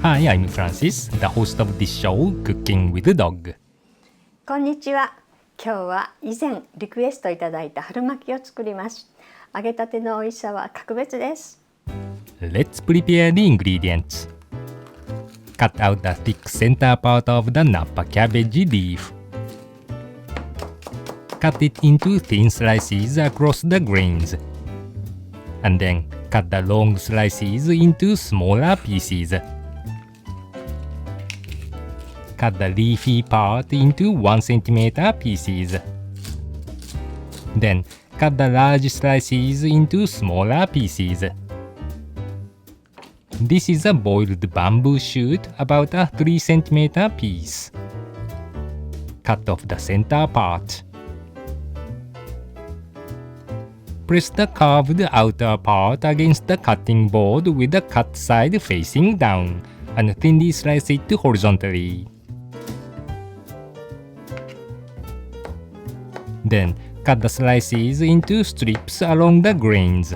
Hi, I'm Francis, the host of this show, Cooking with Dog. こんにちは。今日は以前リクエストいただいた春巻きを作ります。揚げたての美味しさは格別です。Let's prepare the ingredients. Cut out the thick center part of the Napa cabbage leaf. Cut it into thin slices across the grains. And then cut the long slices into smaller pieces. Cut the leafy part into 1 cm pieces. Then cut the large slices into smaller pieces. This is a boiled bamboo shoot about a 3 cm piece. Cut off the center part. Press the carved outer part against the cutting board with the cut side facing down and thinly slice it horizontally. Then cut the slices into strips along the grains.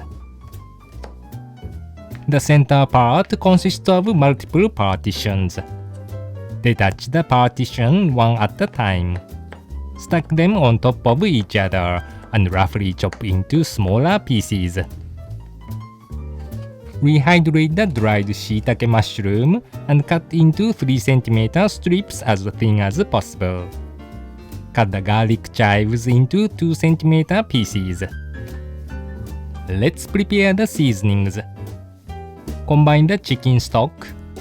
The center part consists of multiple partitions. Detach the partition one at a time. Stack them on top of each other and roughly chop into smaller pieces. Rehydrate the dried shiitake mushroom and cut into 3 cm strips as thin as possible. Cut the garlic chives into 2 cm pieces. Let's prepare the seasonings. Combine the chicken stock,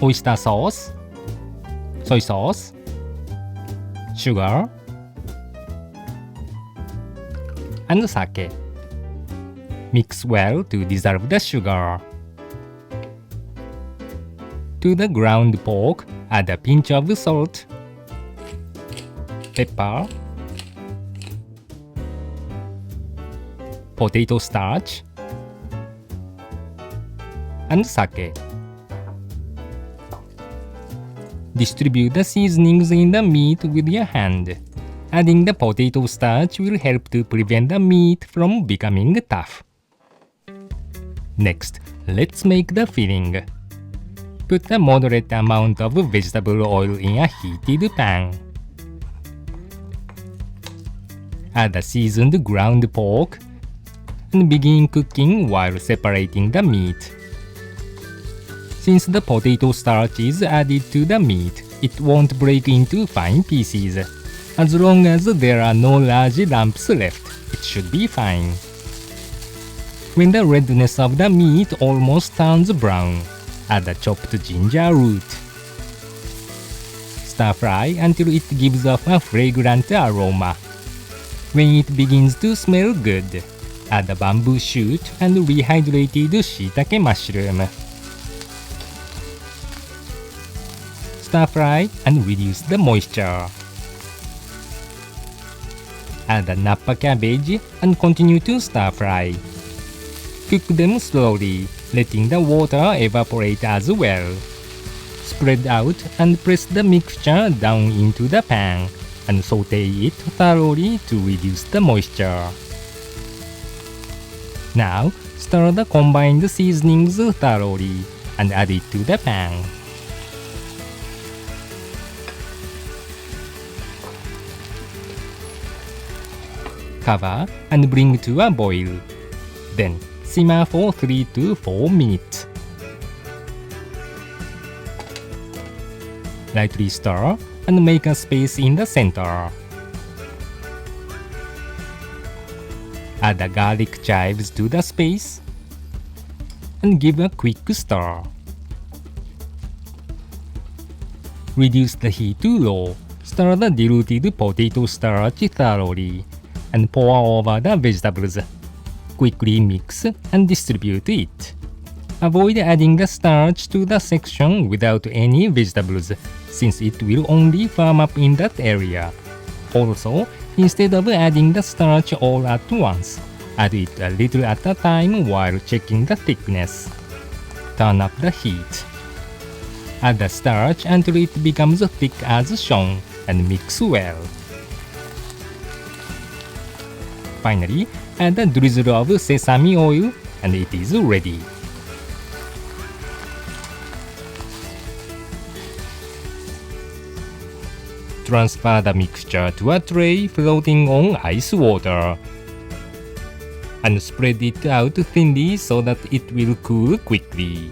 oyster sauce, soy sauce, sugar, and sake. Mix well to dissolve the sugar. To the ground pork, add a pinch of salt, pepper, potato starch, and sake. Distribute the seasonings in the meat with your hand. Adding the potato starch will help to prevent the meat from becoming tough. Next, let's make the filling. Put a moderate amount of vegetable oil in a heated pan. Add the seasoned ground pork and begin cooking while separating the meat. Since the potato starch is added to the meat, it won't break into fine pieces. As long as there are no large lumps left, it should be fine. When the redness of the meat almost turns brown, add the chopped ginger root. Stir fry until it gives off a fragrant aroma. When it begins to smell good, add the bamboo shoot and rehydrated shiitake mushroom. Stir fry and reduce the moisture. Add the Napa cabbage and continue to stir fry. Cook them slowly, letting the water evaporate as well. Spread out and press the mixture down into the pan and saute it thoroughly to reduce the moisture. Now, stir the combined seasonings thoroughly and add it to the pan. Cover and bring to a boil. Then simmer for 3 to 4 minutes. Lightly stir and make a space in the center. Add the garlic chives to the space and give a quick stir. Reduce the heat to low. Stir the diluted potato starch thoroughly and pour over the vegetables. Quickly mix and distribute it. Avoid adding the starch to the section without any vegetables, since it will only firm up in that area. Also, instead of adding the starch all at once, add it a little at a time while checking the thickness. Turn up the heat. Add the starch until it becomes thick as shown and mix well. Finally, add a drizzle of sesame oil and it is ready. transfer the mixture to a tray floating on ice water and spread it out thinly so that it will cool quickly.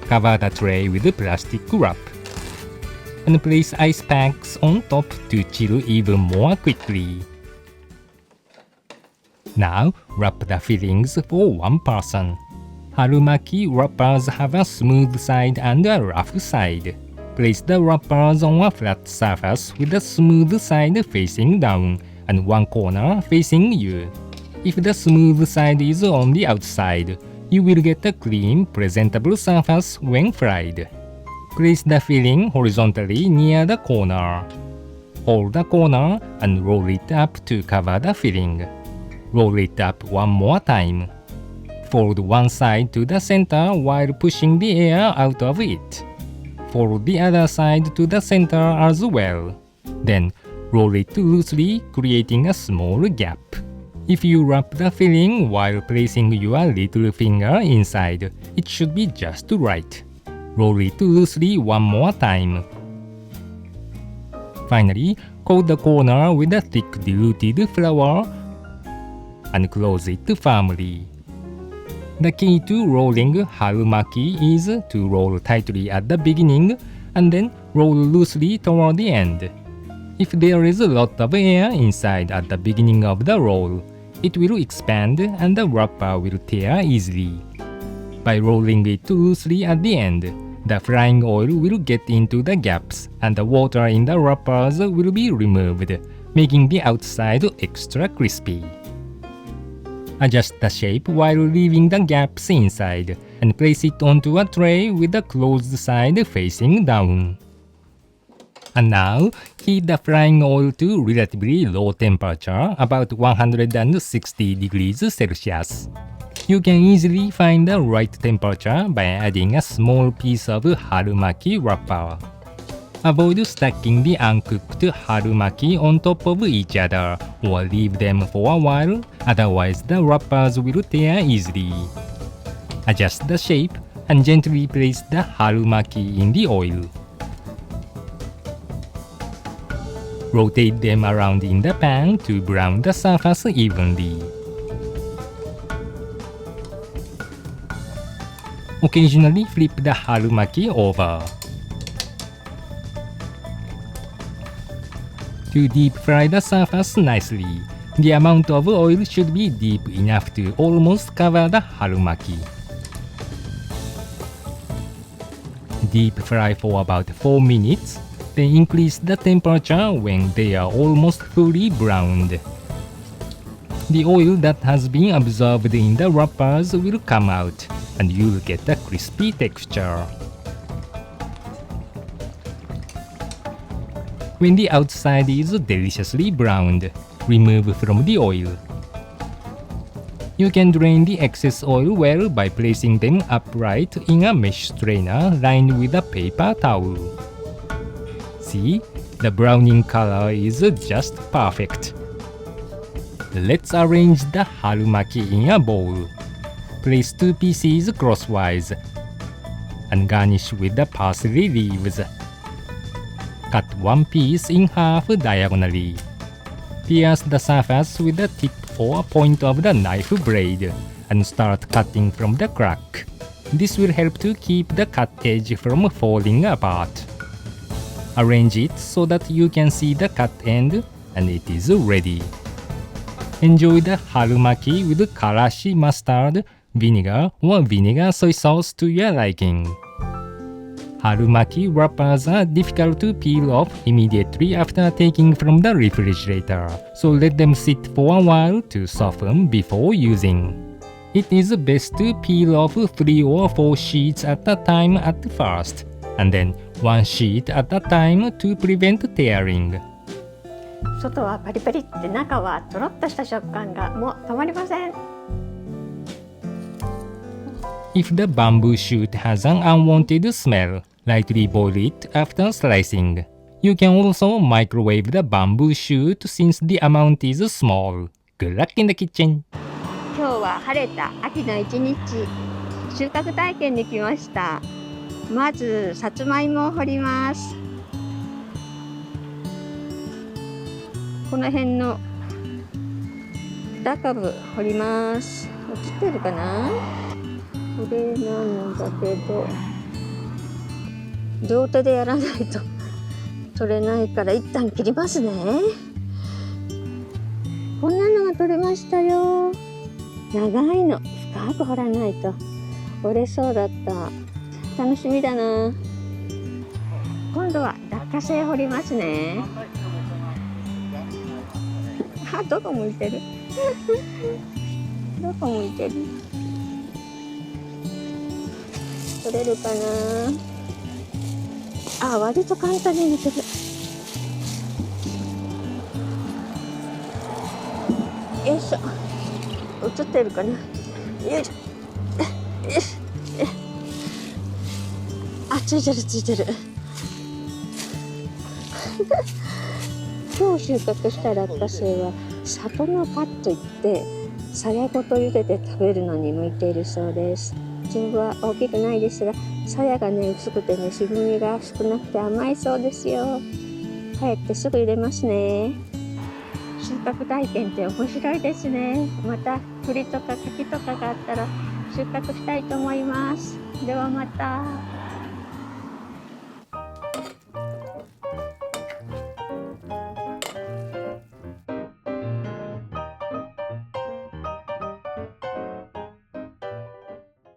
Cover the tray with a plastic wrap and place ice packs on top to chill even more quickly. Now, wrap the fillings for one person. Harumaki wrappers have a smooth side and a rough side. Place the wrappers on a flat surface with the smooth side facing down and one corner facing you. If the smooth side is on the outside, you will get a clean, presentable surface when fried. Place the filling horizontally near the corner. Hold the corner and roll it up to cover the filling. Roll it up one more time. Fold one side to the center while pushing the air out of it. Fold the other side to the center as well. Then roll it loosely, creating a small gap. If you wrap the filling while placing your little finger inside, it should be just right. Roll it loosely one more time. Finally, coat the corner with a thick diluted flour and close it firmly. The key to rolling harumaki is to roll tightly at the beginning and then roll loosely toward the end. If there is a lot of air inside at the beginning of the roll, it will expand and the wrapper will tear easily. By rolling it loosely at the end, the frying oil will get into the gaps and the water in the wrappers will be removed, making the outside extra crispy. Adjust the shape while leaving the gaps inside and place it onto a tray with the closed side facing down. And now, heat the frying oil to relatively low temperature, about 160 degrees Celsius. You can easily find the right temperature by adding a small piece of harumaki wrapper. Avoid stacking the uncooked harumaki on top of each other or leave them for a while, otherwise the wrappers will tear easily. Adjust the shape and gently place the harumaki in the oil. Rotate them around in the pan to brown the surface evenly. Occasionally flip the harumaki over. To deep fry the surface nicely, the amount of oil should be deep enough to almost cover the harumaki. Deep fry for about 4 minutes, then increase the temperature when they are almost fully browned. The oil that has been absorbed in the wrappers will come out, and you'll get a crispy texture. When the outside is deliciously browned, remove from the oil. You can drain the excess oil well by placing them upright in a mesh strainer lined with a paper towel. See, the browning color is just perfect. Let's arrange the harumaki in a bowl. Place 2 pieces crosswise and garnish with the parsley leaves. Cut 1 piece in half diagonally. Pierce the surface with the tip or point of the knife blade and start cutting from the crack. This will help to keep the cut edge from falling apart. Arrange it so that you can see the cut end and it is ready. Enjoy the harumaki with karashi mustard, vinegar or vinegar soy sauce to your liking. Harumaki wrappers are difficult to peel off immediately after taking from the refrigerator, so let them sit for a while to soften before using. It is best to peel off 3 or 4 sheets at a time at first, and then 1 sheet at a time to prevent tearing. 外はパリパリって中はとろっとした食感がもうたまりません。If the bamboo shoot has an unwanted smell, lightly boil it after slicing. You can also microwave the bamboo shoot since the amount is small. Good luck in the kitchen! 今日は晴れた秋の一日、収穫体験に来ました。まずさつまいもを掘ります。この辺の中部掘ります。映ってるかな。これなんだけど両手でやらないと取れないから一旦切りますね。こんなのが取れましたよ。長いの深く掘らないと折れそうだった。楽しみだな。今度は落花生掘りますね。あ、どこ向いてるどこ向いてる。取れるかな。あ、割と簡単に抜ける。よいしょ。映ってるかな。よいしょ。よし。あ、ついてるついてる。今日収穫した落花生は里の葉といってさやごと茹でて食べるのに向いているそうです。粒は大きくないですが、さやがね薄くてね渋みが少なくて甘いそうですよ。帰ってすぐ入れますね。収穫体験って面白いですね。また栗とか柿とかがあったら収穫したいと思います。ではまた。